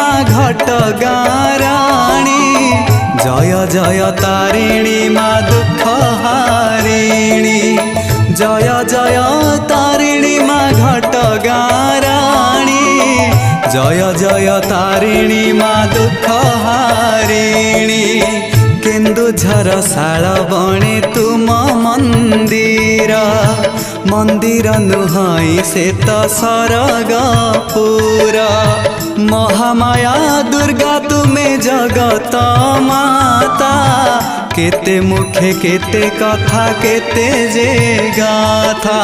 माँ घटगाराणी जय जय तारिणी माँ दुख हारिणी जय जय तारिणी माँ घटगाराणी जय जय तारिणी माँ दुख हारिणी केन्दुझर शालबणी तुम मंदिर मंदिर नुहई से तो सरगपुर महामाया दुर्गा तुम्हें जगत माता केते मुखे केते कथा केते जे गाथा।